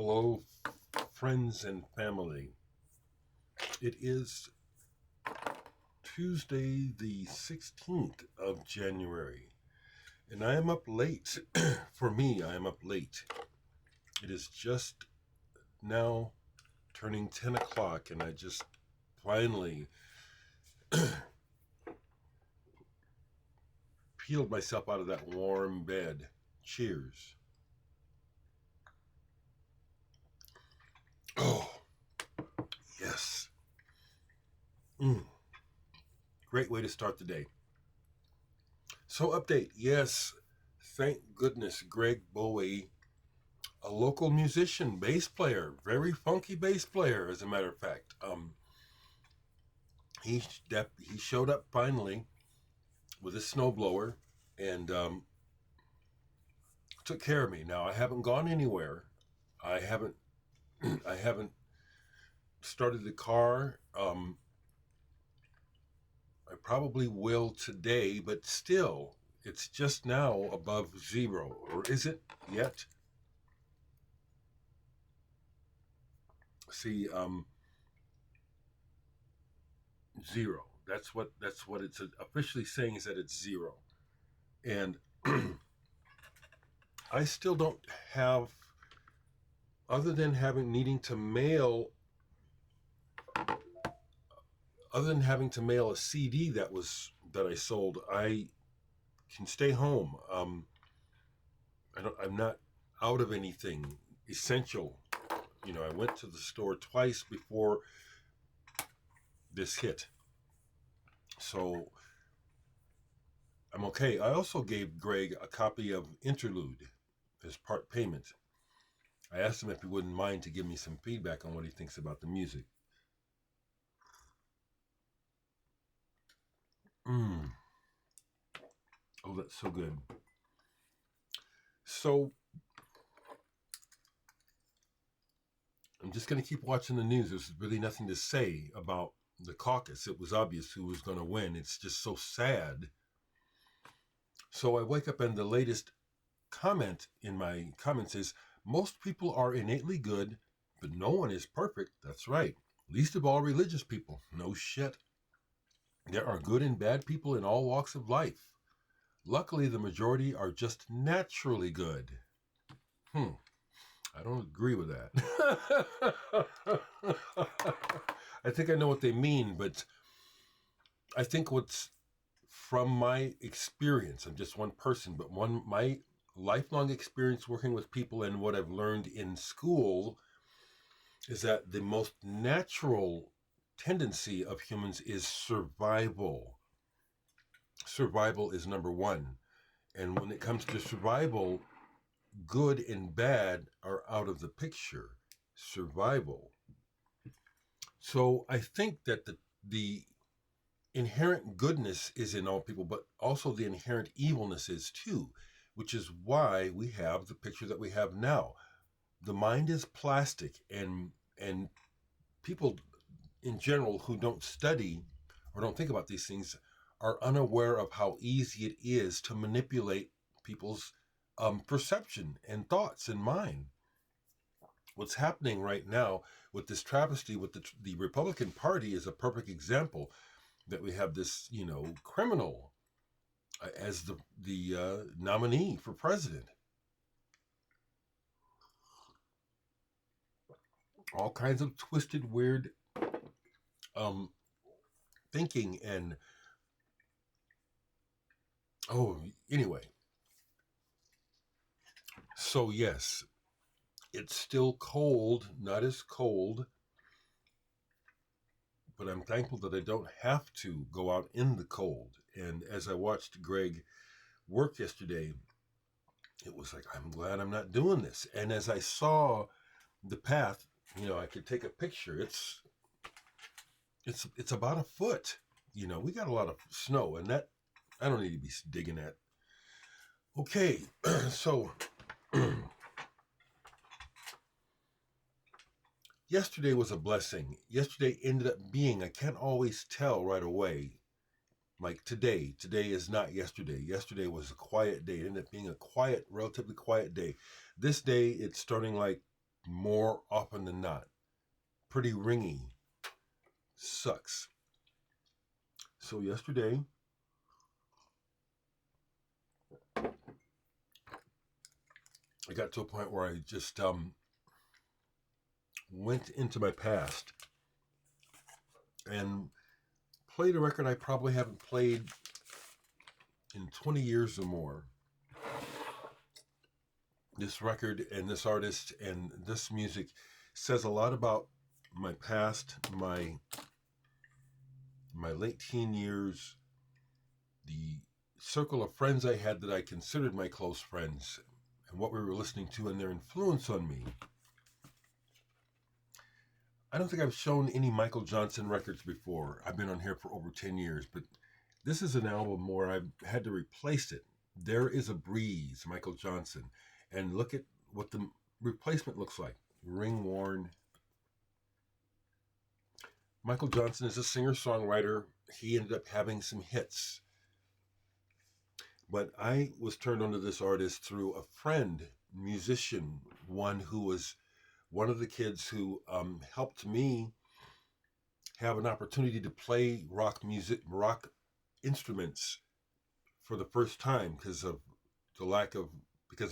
Hello, friends and family. It is Tuesday, the 16th of January, and I am up late. For me, I am up late. It is just now turning 10 o'clock, and I just finally peeled myself out of that warm bed. Cheers. Oh, yes. Great way to start the day. So, update. Yes, thank goodness Greg Bowie, a local musician, bass player, very funky bass player, as a matter of fact. He showed up finally with a snowblower and took care of me. Now I haven't gone anywhere. I haven't I haven't started the car. I probably will today, but still, it's just now above zero, or is it yet? See, zero. That's what it's officially saying, is that it's zero. And I still don't have, other than having to mail a CD that I sold. I can stay home. I'm not out of anything essential. I went to the store twice before this hit, so I'm okay. I also gave Greg a copy of Interlude as part payment. I asked him if he wouldn't mind to give me some feedback on what he thinks about the music. Oh, that's so good. So I'm just going to keep watching the news. There's really nothing to say about the caucus. It was obvious who was going to win. It's just so sad. So I wake up and the latest comment in my comments is, most people are innately good, but no one is perfect. That's right. Least of all religious people. No shit. There are good and bad people in all walks of life. Luckily, the majority are just naturally good. I don't agree with that. I think I know what they mean, but I think what's from my experience, I'm just one person, but my lifelong experience working with people and what I've learned in school is that the most natural tendency of humans is survival. Survival is number one. And when it comes to survival, good and bad are out of the picture. Survival. So I think that the inherent goodness is in all people, but also the inherent evilness is too, which is why we have the picture that we have now. The mind is plastic, and people in general who don't study or don't think about these things are unaware of how easy it is to manipulate people's perception and thoughts and mind. What's happening right now with this travesty with the Republican Party is a perfect example, that we have this, criminal as the nominee for president. All kinds of twisted, weird thinking and anyway. So yes, it's still cold, not as cold, but I'm thankful that I don't have to go out in the cold. And as I watched Greg work yesterday, it was like, I'm glad I'm not doing this. And as I saw the path, I could take a picture. It's about a foot. We got a lot of snow, and that I don't need to be digging at. Okay, so yesterday was a blessing. Yesterday ended up being, I can't always tell right away. Like today is not yesterday. Yesterday was a quiet day. It ended up being a relatively quiet day. This day, it's starting like more often than not. Pretty ringy. Sucks. So yesterday, I got to a point where I just went into my past and played a record I probably haven't played in 20 years or more. This record and this artist and this music says a lot about my past, my late teen years, the circle of friends I had that I considered my close friends, and what we were listening to and their influence on me. I don't think I've shown any Michael Johnson records before. I've been on here for over 10 years, but this is an album where I've had to replace it. There Is a Breeze, Michael Johnson. And look at what the replacement looks like. Ring worn. Michael Johnson is a singer-songwriter. He ended up having some hits. But I was turned onto this artist through a friend, musician, one who was one of the kids who helped me have an opportunity to play rock music, rock instruments for the first time because of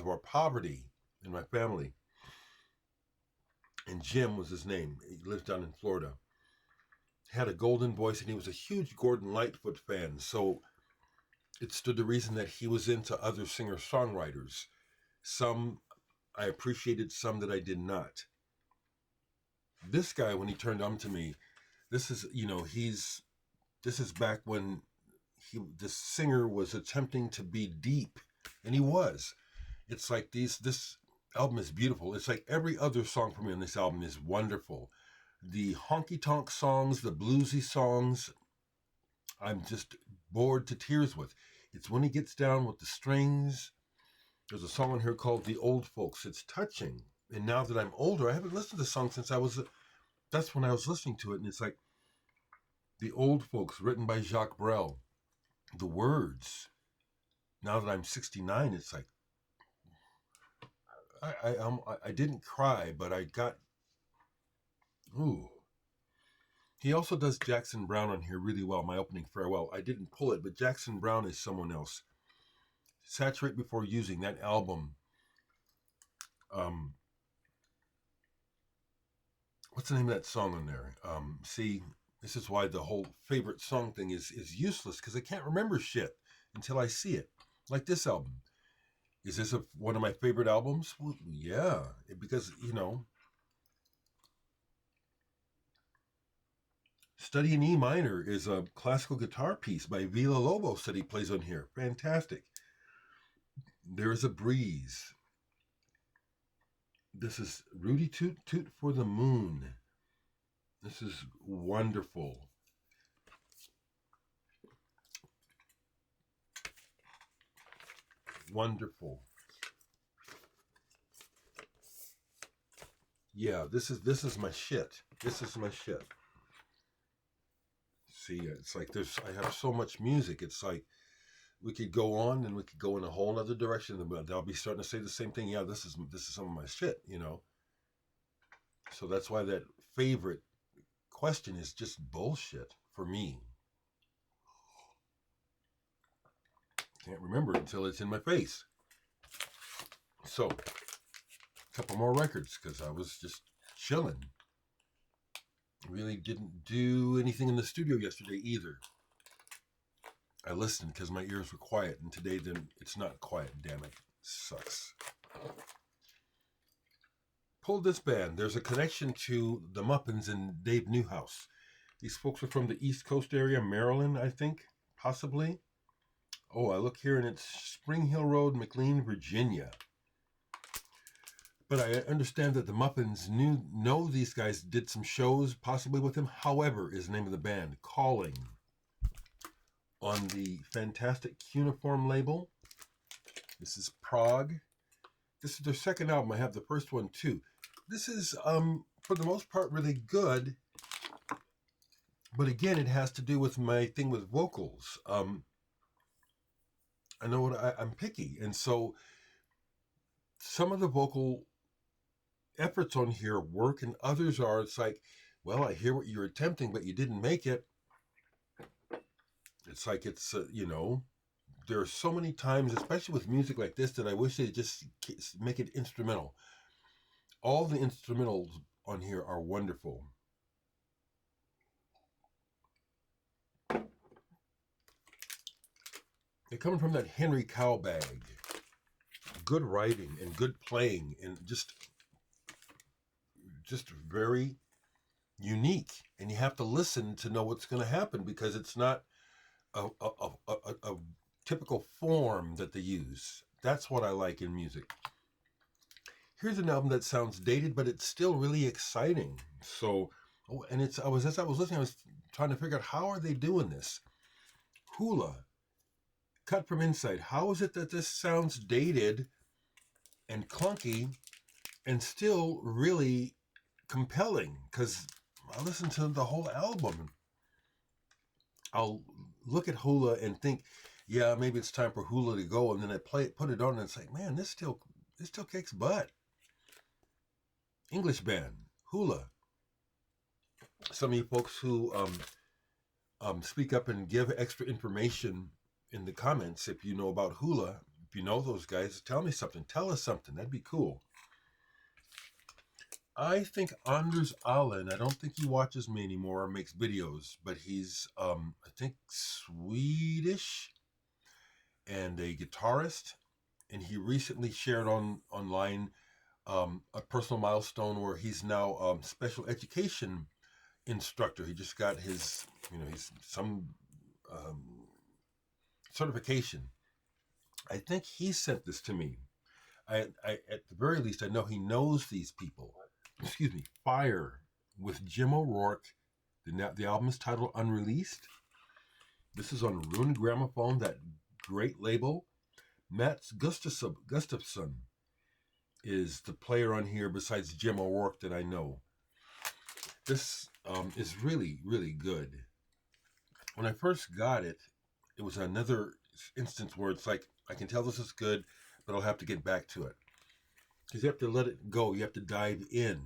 our poverty in my family. And Jim was his name. He lives down in Florida. He had a golden voice, and he was a huge Gordon Lightfoot fan. So it stood to reason that he was into other singer-songwriters. Some I appreciated, some that I did not. This guy, when he turned on to me, this is back when this singer was attempting to be deep, and he was. It's like this album is beautiful. It's like every other song from me on this album is wonderful. The honky-tonk songs, the bluesy songs, I'm just bored to tears with. It's when he gets down with the strings. There's a song on here called The Old Folks. It's touching. And now that I'm older, I haven't listened to the song since that's when I was listening to it. And it's like The Old Folks, written by Jacques Brel. The words, now that I'm 69, it's like, I didn't cry, but I got, ooh. He also does Jackson Browne on here really well, My Opening Farewell. I didn't pull it, but Jackson Browne is someone else. Saturate Before Using, that album. What's the name of that song on there? See, this is why the whole favorite song thing is useless, because I can't remember shit until I see it. Like this album. Is this one of my favorite albums? Well, yeah, because, Study in E Minor is a classical guitar piece by Villa-Lobos that he plays on here. Fantastic. There Is a Breeze. This is Rudy Toot Toot for the Moon. This is wonderful. Wonderful. Yeah, this is my shit. This is my shit. See, it's like I have so much music. It's like we could go on and we could go in a whole other direction, but I'll be starting to say the same thing. Yeah, this is some of my shit, So that's why that favorite question is just bullshit for me. Can't remember until it's in my face. So, a couple more records because I was just chilling. Really didn't do anything in the studio yesterday either. I listened because my ears were quiet, and today then it's not quiet, damn it. Sucks. Pulled this band. There's a connection to the Muppins and Dave Newhouse. These folks are from the East Coast area, Maryland, I think, possibly. Oh, I look here and it's Spring Hill Road, McLean, Virginia. But I understand that the Muppins know these guys, did some shows possibly with him. However, is the name of the band, Calling, on the fantastic Cuneiform label. This is Prague. This is their second album. I have the first one too. This is, for the most part, really good. But again, it has to do with my thing with vocals. I know I'm picky. And so some of the vocal efforts on here work and others are, it's like, well, I hear what you're attempting, but you didn't make it. It's like, there are so many times, especially with music like this, that I wish they'd just make it instrumental. All the instrumentals on here are wonderful. They're coming from that Henry Cow bag. Good writing and good playing and just very unique. And you have to listen to know what's going to happen because it's not a typical form that they use. That's what I like in music. Here's an album that sounds dated, but it's still really exciting. So, as I was listening, I was trying to figure out how are they doing this. Hula, Cut from Inside. How is it that this sounds dated and clunky and still really compelling? Because I listened to the whole album. I'll look at Hula and think, yeah, maybe it's time for Hula to go, and then I put it on, and it's like, man, this still kicks butt. English band, Hula. Some of you folks who speak up and give extra information in the comments, if you know about Hula, if you know those guys, tell me something. Tell us something. That'd be cool. I think Anders Allen, I don't think he watches me anymore or makes videos, but he's, I think, Swedish and a guitarist. And he recently shared online a personal milestone where he's now special education instructor. He just got his, he's some certification. I think he sent this to me. I at the very least, I know he knows these people. Excuse me. Fire with Jim O'Rourke. The album is titled Unreleased. This is on Rune Gramophone, that great label. Mats Gustafsson is the player on here besides Jim O'Rourke that I know. This is really, really good. When I first got it, it was another instance where it's like, I can tell this is good, but I'll have to get back to it. Because you have to let it go. You have to dive in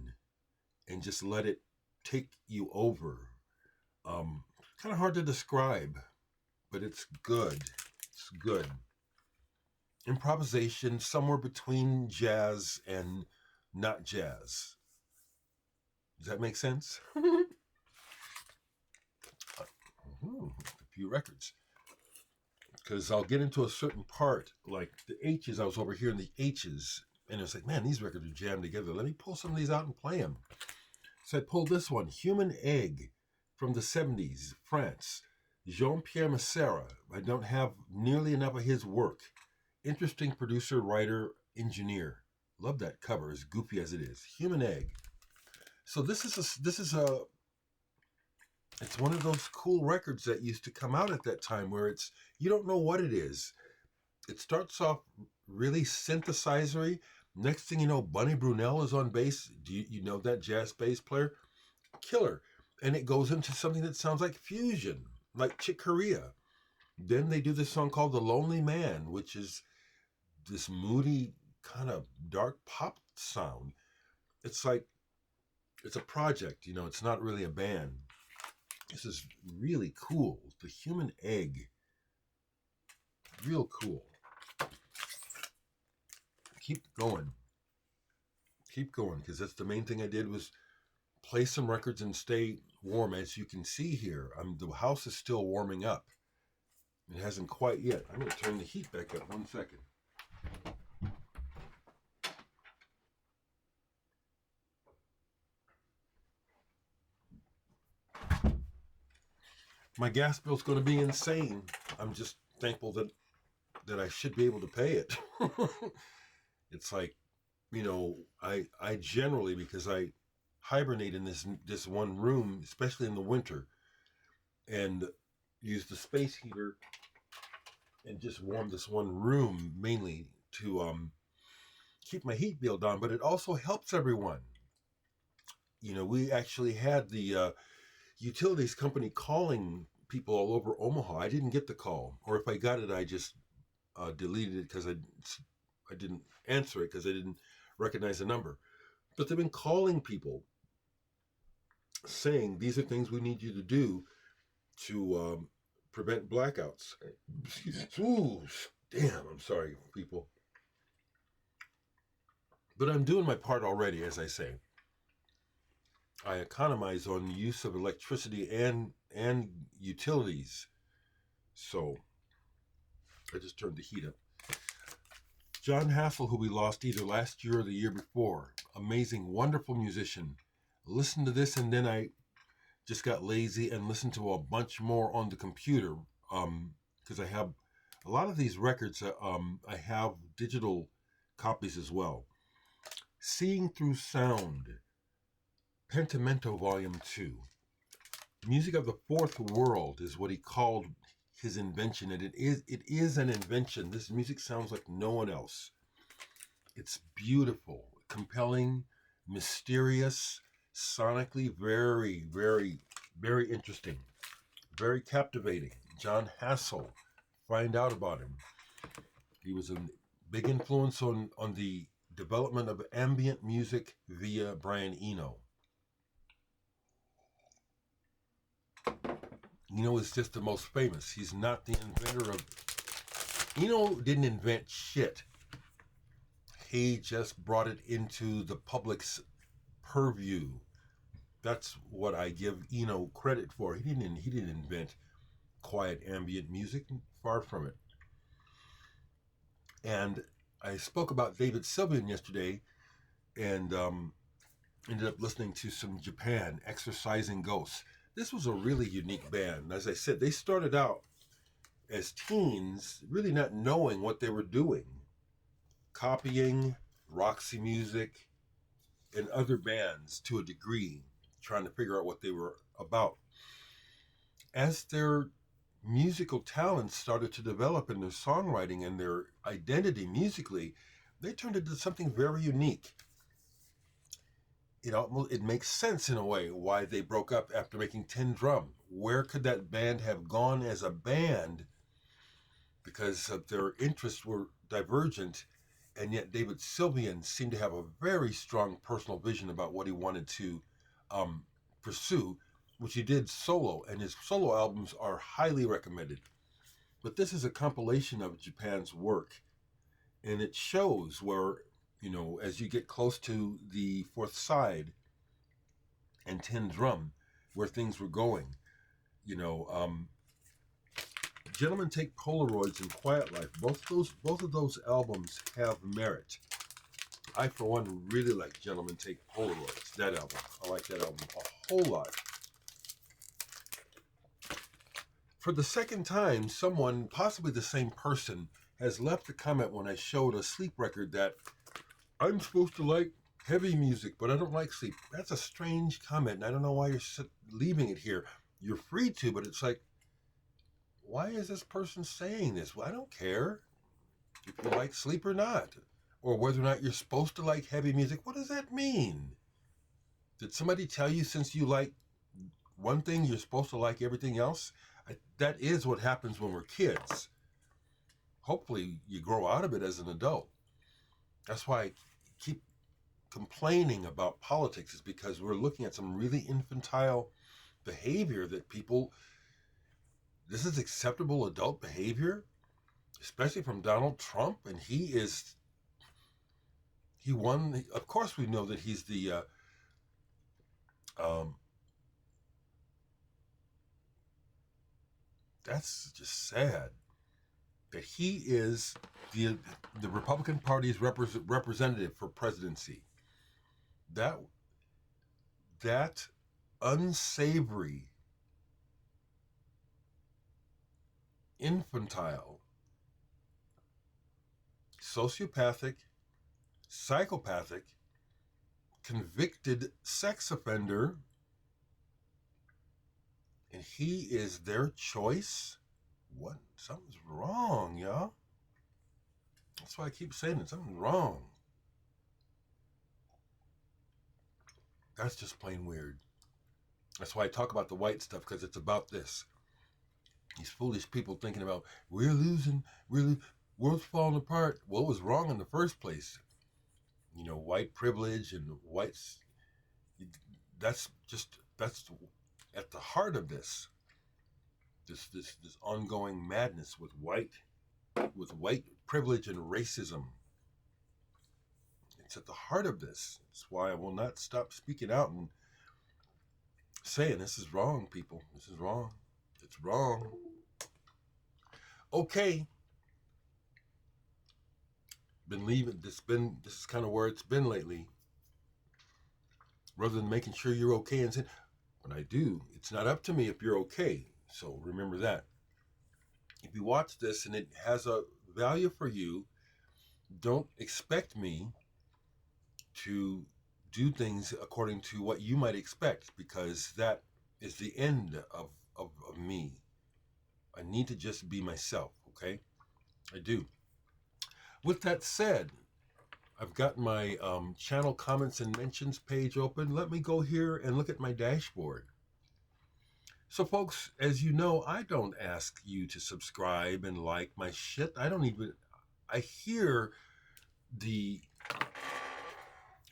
and just let it take you over. Kind of hard to describe, but it's good. It's good. Improvisation, somewhere between jazz and not jazz. Does that make sense? A few records. Because I'll get into a certain part, like the H's. I was over here in the H's, and it was like, man, these records are jammed together. Let me pull some of these out and play them. So I pulled this one, Human Egg, from the 70s, France. Jean-Pierre Massera. I don't have nearly enough of his work. Interesting producer, writer, engineer. Love that cover, as goofy as it is. Human Egg. So it's one of those cool records that used to come out at that time where you don't know what it is. It starts off really synthesizery. Next thing you know, Bunny Brunel is on bass. Do you know that jazz bass player? Killer. And it goes into something that sounds like fusion, like Chick Corea. Then they do this song called The Lonely Man, which is this moody kind of dark pop sound. It's like, it's a project, it's not really a band. This is really cool. The Human Egg. Real cool. Keep going, because that's the main thing I did was play some records and stay warm. As you can see here, the house is still warming up. It hasn't quite yet. I'm going to turn the heat back up 1 second. My gas bill's going to be insane. I'm just thankful that I should be able to pay it. It's like, I generally, because I hibernate in this one room, especially in the winter, and use the space heater and just warm this one room mainly to keep my heat bill down, but it also helps everyone. We actually had the utilities company calling people all over Omaha. I didn't get the call, or if I got it, I just deleted it because I didn't answer it because I didn't recognize the number. But they've been calling people saying these are things we need you to do to prevent blackouts. Ooh, damn, I'm sorry, people. But I'm doing my part already, as I say. I economize on use of electricity and utilities. So I just turned the heat up. Jon Hassell, who we lost either last year or the year before, amazing, wonderful musician. Listen to this, and then I just got lazy and listened to a bunch more on the computer because I have a lot of these records. I have digital copies as well. Seeing Through Sound, Pentimento Volume 2. Music of the Fourth World is what he called his invention, and it is an invention. This music sounds like no one else. It's beautiful, compelling, mysterious, sonically very, very, very interesting, very captivating. Jon Hassell, find out about him. He was a big influence on the development of ambient music via Brian Eno. Eno is just the most famous. He's not the inventor of... Eno didn't invent shit. He just brought it into the public's purview. That's what I give Eno credit for. He didn't invent quiet ambient music. Far from it. And I spoke about David Sylvian yesterday, and ended up listening to some Japan, Exorcising Ghosts. This was a really unique band. As I said, they started out as teens, really not knowing what they were doing, copying Roxy Music and other bands to a degree, trying to figure out what they were about. As their musical talents started to develop in their songwriting and their identity musically, they turned into something very unique. It makes sense in a way why they broke up after making 10 Drum. Where could that band have gone as a band? Because their interests were divergent, and yet David Sylvian seemed to have a very strong personal vision about what he wanted to pursue, which he did solo, and his solo albums are highly recommended. But this is a compilation of Japan's work, and it shows where, as you get close to the fourth side and 10 Drum, where things were going. Gentlemen Take Polaroids and Quiet Life, both of those albums have merit. I, for one, really like Gentlemen Take Polaroids, that album. I like that album a whole lot. For the second time, someone, possibly the same person, has left a comment when I showed a Sleep record that I'm supposed to like heavy music, but I don't like Sleep. That's a strange comment, and I don't know why you're leaving it here. You're free to, but it's like, why is this person saying this? Well, I don't care if you like Sleep or not, or whether or not you're supposed to like heavy music. What does that mean? Did somebody tell you since you like one thing, you're supposed to like everything else? That is what happens when we're kids. Hopefully you grow out of it as an adult. That's why I keep complaining about politics, is because we're looking at some really infantile behavior that people... This is acceptable adult behavior, especially from Donald Trump, and he won. Of course, we know that he's the that's just sad that he is the Republican Party's representative for presidency. That unsavory, infantile, sociopathic, psychopathic, convicted sex offender, and he is their choice? What? Something's wrong, y'all. That's why I keep saying it. Something's wrong. That's just plain weird. That's why I talk about the white stuff, because it's about this. These foolish people thinking about, we're losing, world's falling apart. What was wrong in the first place? white privilege and whites. That's at the heart of this ongoing madness with white privilege and racism. It's at the heart of this. It's why I will not stop speaking out and saying this is wrong, people. This is wrong. It's wrong. Okay. Been leaving. This is kind of where it's been lately. Rather than making sure you're okay and saying, when I do, it's not up to me if you're okay. So remember that. If you watch this and it has a value for you, don't expect me to do things according to what you might expect, because that is the end of me. I need to just be myself, okay? I do. With that said, I've got my channel comments and mentions page open. Let me go here and look at my dashboard. So, folks, as you know, I don't ask you to subscribe and like my shit. I hear the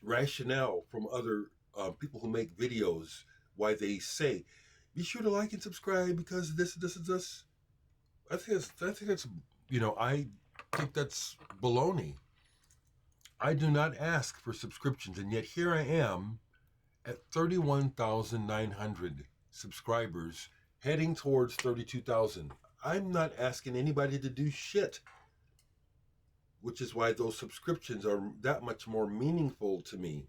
rationale from other people who make videos, why they say, be sure to like and subscribe because this. I think that's I think that's baloney. I do not ask for subscriptions, and yet here I am at 31,900 subscribers, heading towards 32,000. I'm not asking anybody to do shit, which is why those subscriptions are that much more meaningful to me.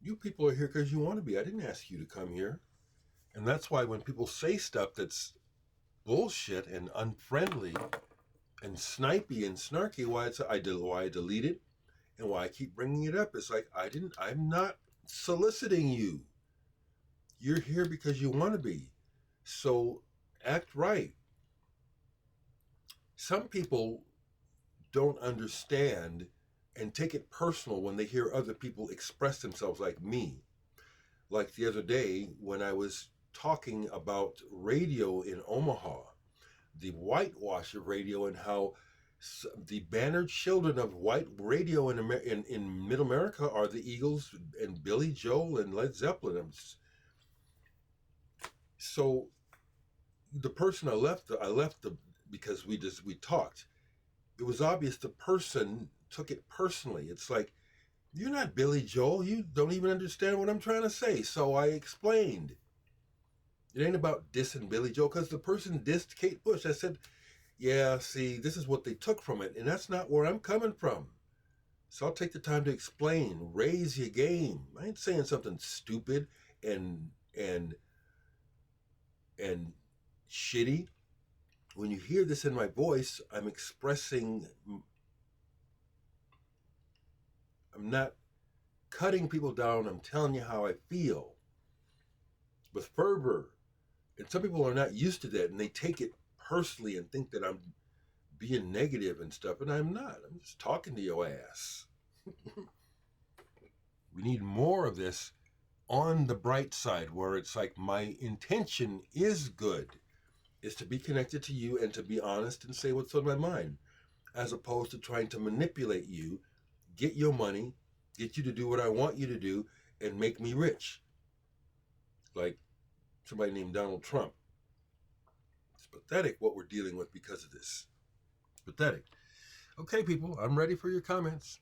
You people are here because you want to be. I didn't ask you to come here. And that's why when people say stuff that's bullshit and unfriendly and snipey and snarky, why I delete it and why I keep bringing it up. It's like, I'm not soliciting you. You're here because you want to be. So act right. Some people don't understand and take it personal when they hear other people express themselves like me. Like the other day when I was talking about radio in Omaha, the whitewash of radio, and how the bannered children of white radio in Middle America are the Eagles and Billy Joel and Led Zeppelin. So the person I left because we talked. It was obvious the person took it personally. It's like, you're not Billy Joel. You don't even understand what I'm trying to say. So I explained. It ain't about dissing Billy Joel, because the person dissed Kate Bush. I said, yeah, see, this is what they took from it, and that's not where I'm coming from. So I'll take the time to explain, raise your game. I ain't saying something stupid and shitty. When you hear this in my voice, I'm not cutting people down. I'm telling you how I feel with fervor. And some people are not used to that, and they take it personally and think that I'm being negative and stuff, and I'm not. I'm just talking to your ass. We need more of this on the bright side, where it's like my intention is good, is to be connected to you and to be honest and say what's on my mind, as opposed to trying to manipulate you, get your money, get you to do what I want you to do, and make me rich. Like somebody named Donald Trump. It's pathetic what we're dealing with because of this. Pathetic. Okay, people, I'm ready for your comments.